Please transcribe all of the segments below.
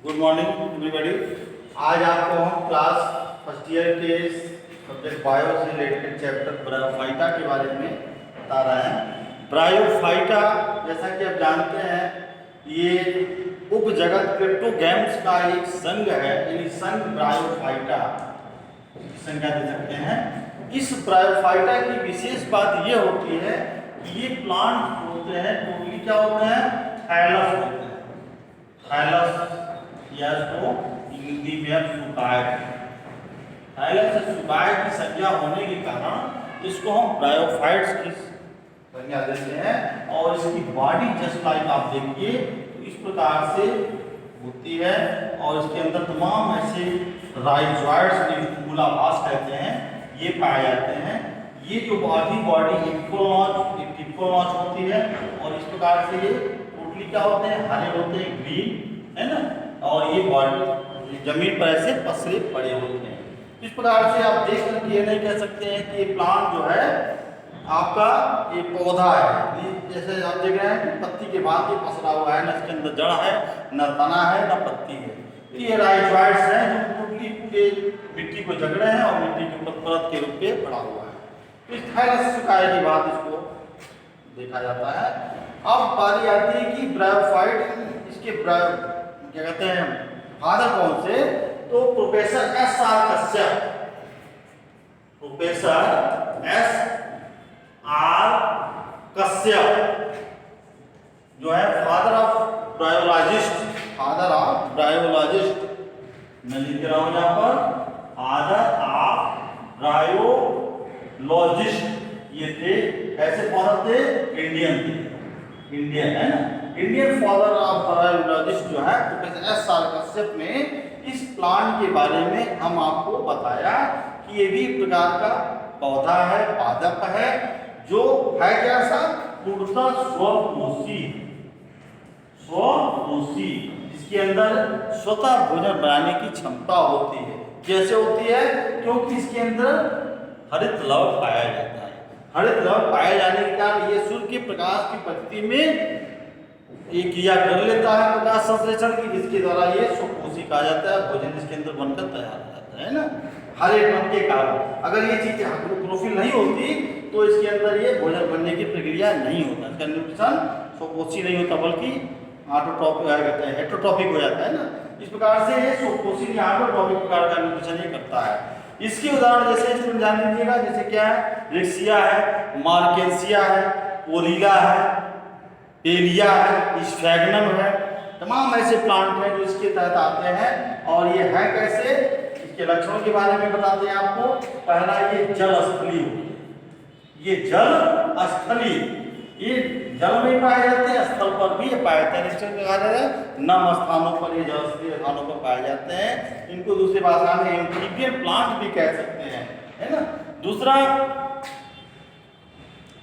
Good morning everybody. आज आपको हम क्लास फर्स्ट ईयर के सब्जेक्ट बायो से रिलेटेड चैप्टर ब्रायोफाइटा के बारे में बता रहे हैं। ब्रायोफाइटा जैसा कि आप जानते हैं ये उपजगत क्रिप्टोगैम्स का एक संघ है, यानी संघ ब्रायोफाइटा संज्ञा दे सकते हैं। इस ब्रायोफाइटा की विशेष बात ये होती है कि ये प्लांट होते हैं, टोटली क्या होते हैं, थैलस होते हैं। थैलस या इसको हिंदी में सुकाय, थैलस से सुकाय की संज्ञा होने के कारण इसको हम ब्रायोफाइट्स की संज्ञा देते हैं। और इसकी बॉडी जस्ट लाइक आप देखिए तो इस प्रकार से होती है और इसके अंदर तमाम ऐसे राइजोइड्स मूलाभास कहते हैं ये पाए जाते हैं। ये जो बॉडी इक्विनॉच होती है और इस प्रकार से ये टोटली क्या होते हैं, हरे होते हैं, ग्रीन है ना, और ये बॉडी जमीन पर ऐसे पसरे पड़े होते हैं। इस प्रकार से आप देख करके ये नहीं कह सकते हैं कि ये प्लांट जो है आपका ये पौधा है। जैसे आप देख रहे हैं कि पत्ती के बाद ये पसरा हुआ है, न इसके अंदर जड़ है, न तना है, न पत्ती है। ये राइजोइड्स हैं जो टोटली पूरे मिट्टी को जकड़े हैं और मिट्टी के ऊपर परत के रूप में पड़ा हुआ है। तो इस थैलस सुकाय के बाद इसको देखा जाता है। अब बारी आती है कि ब्रायोफाइट इसके क्या कहते हैं फादर कौन से, तो professor SR. Kashyap, professor SR. Kashyap जो है फादर ऑफ ब्रायोलॉजिस्ट, मैं लिख रहा हूं यहां पर फादर ऑफ ब्रायोलॉजिस्ट। ये थे ऐसे फादर थे, इंडियन है ना, इंडियन फादर ऑफ ब्रायोलॉजिस्ट जो है प्रोफेसर एस.आर. कश्यप ने इस प्लांट के बारे में हम आपको बताया कि ये भी एक प्रकार का पौधा है, पादप है, जो है क्या सा पूर्णतः स्वपोषी, इसके अंदर स्वतः भोजन बनाने की क्षमता होती है। कैसे होती है, क्योंकि इसके अंदर हरित लवण पाया जाता है। हरित लवण पाए जाने के कारण ये सूर्य के प्रकाश की प्रकृति में एक क्रिया कर लेता है प्रकाश संश्लेषण की, जिसके द्वारा ये स्वपोषी कहा जाता है। भोजन इसके अंदर बनकर तैयार हो जाता है ना, हरे रंग के कारण। अगर ये चीज क्लोरोफिल नहीं होती तो इसके अंदर ये भोजन बनने की प्रक्रिया नहीं होता, इसका न्यूट्रिशन स्वपोषी नहीं होता बल्कि हेटरोट्रॉपिक हो जाता है ना। इस प्रकार से ये स्वपोषी या ऑटोट्रॉपिक प्रकार का न्यूट्रिशन ये करता है। इसके उदाहरण जैसे इसमें जान लीजिएगा, जैसे क्या है, रिक्सिया है, मार्केंसिया है, पोलीला है, पेलिया है, स्फैग्नम है, तमाम ऐसे प्लांट हैं जो इसके तहत आते हैं। और ये है कैसे, इसके लक्षणों के बारे में बताते हैं आपको। पहला ये जल स्थली होती है, ये जल स्थली, ये जल में पाए जाते हैं, स्थल पर भी ये पाए जाते हैं। नम स्थानों पर ये जल स्थानों पर पाए जाते हैं। इनको दूसरी भाषा में एम्फीबियन प्लांट भी कह सकते हैं, है ना। दूसरा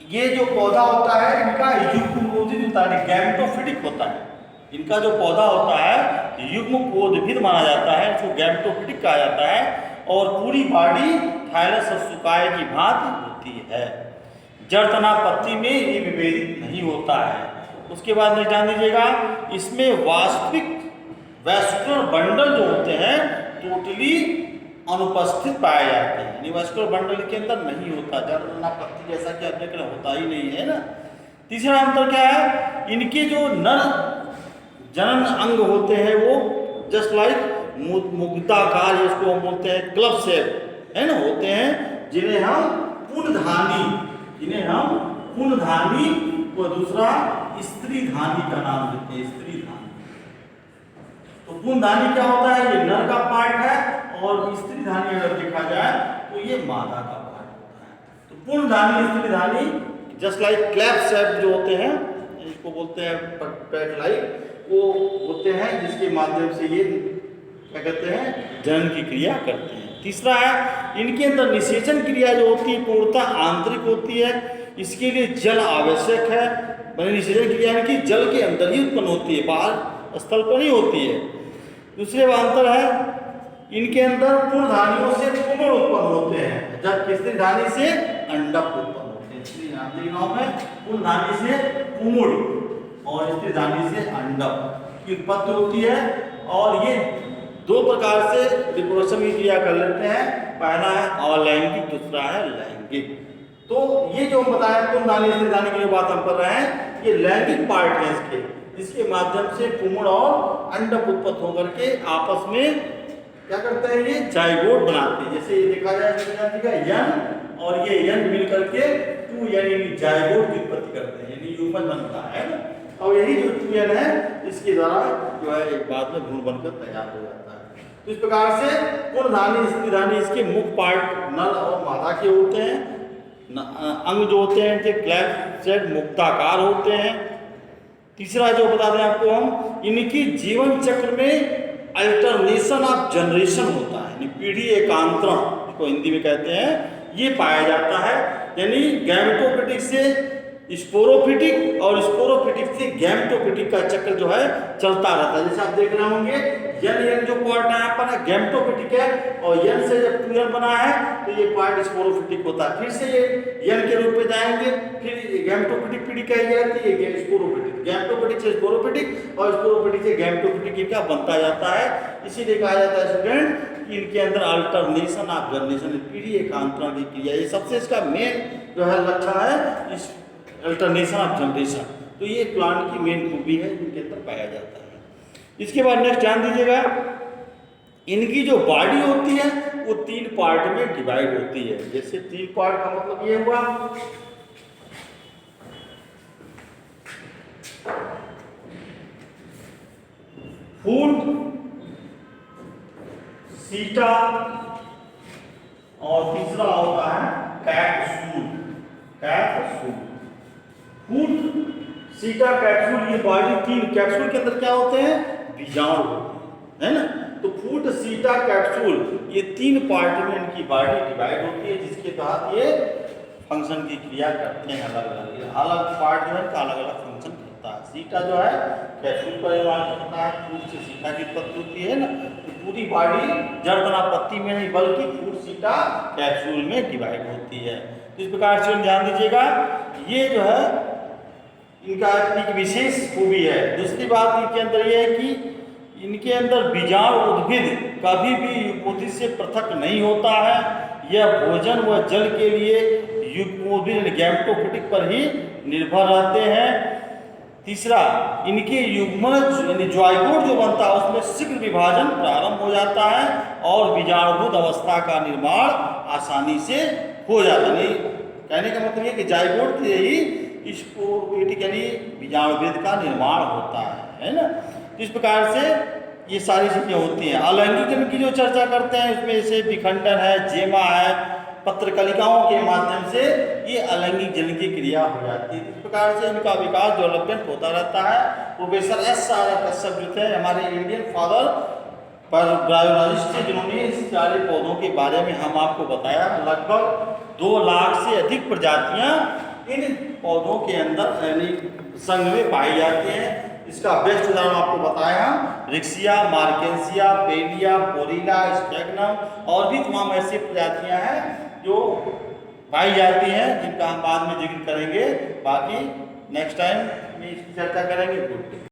ये जो पौधा होता है इनका युग्मोदित गैमेटोफिटिक होता है। इनका जो पौधा होता है युग्मकोद्भिद माना जाता है, इसको गैमेटोफिटिक कहा जाता है। और पूरी बॉडी थैलस और सुकाय की भांति होती है। जड़ तना पत्ती में ये विभेदित नहीं होता है। उसके बाद में जान लीजिएगा, इसमें वास्तविक वैस्कुलर बंडल जो होते हैं टोटली अनुपस्थित पाए जाते हैं, यानी वैस्कुलर बंडल के अंदर नहीं होता। जड़ तना पत्ती जैसा कि अपने के होता ही नहीं है ना। तीसरा अंतर क्या है, इनके जो नर जनन अंग होते हैं वो जस्ट लाइक मुक्ताकार, जिसको हम बोलते हैं क्लब शेप है ना, होते हैं, जिन्हें हम पुनधानी को दूसरा स्त्री धानी का नाम देते हैं, स्त्री धानी। तो पुनधानी क्या होता है, ये नर का पार्ट है, और स्त्री धानी अगर देखा जाए तो ये मादा का पार्ट होता है। तो पुनधानी स्त्री धानी जस्ट लाइक क्लैप शेप जो होते हैं, इसको बोलते हैं पैड लाइक, वो होते हैं जिसके माध्यम से ये क्या कहते हैं, जनन की क्रिया करते हैं। तीसरा है, इनके अंदर निषेचन क्रिया जो होती है पूर्णतः आंतरिक होती है। इसके लिए जल आवश्यक है। निषेचन क्रिया इनकी जल के अंदर ही उत्पन्न होती है, बाहर स्थल पर नहीं होती है। दूसरे अंतर है, इनके अंदर पूर्णधानियों से पुमड़ उत्पन्न होते हैं, जबकि स्त्री धानी से अंडक उत्पन्न होते हैं। स्त्री धानी नाम है, पूर्णधानी से पुमड़ और स्त्री धानी से अंडक की उत्पत्ति होती है। और ये दो प्रकार से रिप्रोडक्शन की क्रिया कर लेते हैं। पहला है अलैंगिक, दूसरा है लैंगिक। तो ये जो हम बताया कुल नाली स्त्रीधानी की जो बात हम कर रहे हैं, ये लैंगिक पार्ट है इसके, जिसके माध्यम से पुंगड़ और अंडक उत्पन्न होकर के आपस में क्या करते हैं, ये जाइगोट बनाते हैं। जैसे ये देखा जाए यन और ये यन मिल करके 2n यानी जाइगोट की उत्पत्ति करते हैं, यानी ह्यूमन बनता है ना। और यही जो 2n है इसके द्वारा जो है एक बाद में भ्रूण बनकर तैयार हो जाता है। तो इस प्रकार से पूर्णधानी स्त्रीधानी इसके मुख्य पार्ट नर और मादा के होते हैं। अंग जो होते हैं क्लैप्सेड मुक्ताकार होते हैं। तीसरा जो बता दें आपको हम, इनकी जीवन चक्र में अल्टरनेशन ऑफ जनरेशन होता है, यानी पीढ़ी एकांतरण जिसको हिंदी में कहते हैं, ये पाया जाता है। यानी गैमेटोफिटिक से स्पोरोफिटिक और स्पोरोफिटिक से गैमेटोफिटिक का चक्र जो है चलता रहता है। जैसे आप देख रहे होंगे यन जो पार्ट है यहाँ पर गैमेटोफिटिक है, और यन से जब 2n बना है तो ये पार्ट स्पोरोफिटिक होता है। फिर से ये यन के रूप में जाएंगे, फिर गैमेटोफिटिक पीढ़ी कही जाती है, ये स्पोरोफिटिक, गैमेटोफिटिक से स्पोरोफिटिक और स्पोरोफिटिक से गैमेटोफिटिक इनका बनता जाता है। इसीलिए कहा जाता है स्टूडेंट कि इनके अंदर अल्टरनेशन ऑफ जनरेशन, पीढ़ी एकांतरण की क्रिया, ये सबसे इसका मेन जो है लक्षण है इस अल्टरनेशन ऑफ जनरेशन। तो ये प्लांट की मेन खूबी है, इनके अंदर पाया जाता है। इसके बाद नेक्स्ट ध्यान दीजिएगा, इनकी जो बॉडी होती है वो 3 पार्ट में डिवाइड होती है। जैसे 3 पार्ट का मतलब ये हुआ, फूल, सीटा और तीसरा होता है कैप्सूल। कैप्सूल, फूल, सीटा, कैप्सूल, ये बॉडी 3। कैप्सूल के अंदर क्या होते हैं, बीजाणु होते हैं, है ना। तो फूट, सीटा, कैप्सूल, ये 3 पार्ट में इनकी बॉडी डिवाइड होती है, जिसके तहत ये फंक्शन की क्रिया करते हैं। अलग पार्ट जो है अलग अलग फंक्शन करता है। सीटा जो है कैप्सूल का निर्माण करता है, फूट से सीटा की उत्पत्ति होती है ना। तो पूरी बॉडी जड़ तना पत्ती में नहीं बल्कि फूट, सीटा, कैप्सूल में डिवाइड होती है। तो इस प्रकार से ध्यान दीजिएगा, ये जो है इनका एक विशेष खूबी है। दूसरी बात इनके अंदर ये है कि इनके अंदर बीजाणु उद्भिद कभी भी युग्मोद्भिद से पृथक नहीं होता है। यह भोजन व जल के लिए युग्मोद्भिद गैमेटोफिटिक पर ही निर्भर रहते हैं। तीसरा, इनके युग्मनज यानी जाइगोट जो बनता है उसमें शीघ्र विभाजन प्रारंभ हो जाता है और बीजाणुभूत अवस्था का निर्माण आसानी से हो जाता है। कहने का मतलब ये कि जाइगोट से ही स्पोरोफिटिक यानी बीजाणुभेद का निर्माण होता है ना। तो इस प्रकार से ये सारी चीजें होती हैं। अलैंगिक जन्म की जो चर्चा करते हैं उसमें जैसे विखंडन है, जेमा है, पत्रकलिकाओं के माध्यम से ये अलैंगिक जन्म की क्रिया हो जाती है। इस प्रकार से इनका विकास डेवलपमेंट होता रहता है। प्रोफेसर एस आर कश्यप जो थे हमारे इंडियन फादर पर बायोलॉजिस्ट थे, जिन्होंने इस सारे पौधों के बारे में हम आपको बताया। लगभग 2 लाख से अधिक प्रजातियां इन पौधों के अंदर यानी संघ में पाई जाती हैं। इसका बेस्ट उदाहरण आपको बताया, रिक्सिया, मार्केंसिया, पेलिया, पोरिला, स्टेगनम और भी तमाम ऐसी प्रजातियां हैं जो पाई जाती हैं, जिनका हम बाद में जिक्र करेंगे। बाकी नेक्स्ट टाइम में इसकी चर्चा करेंगे। Good day.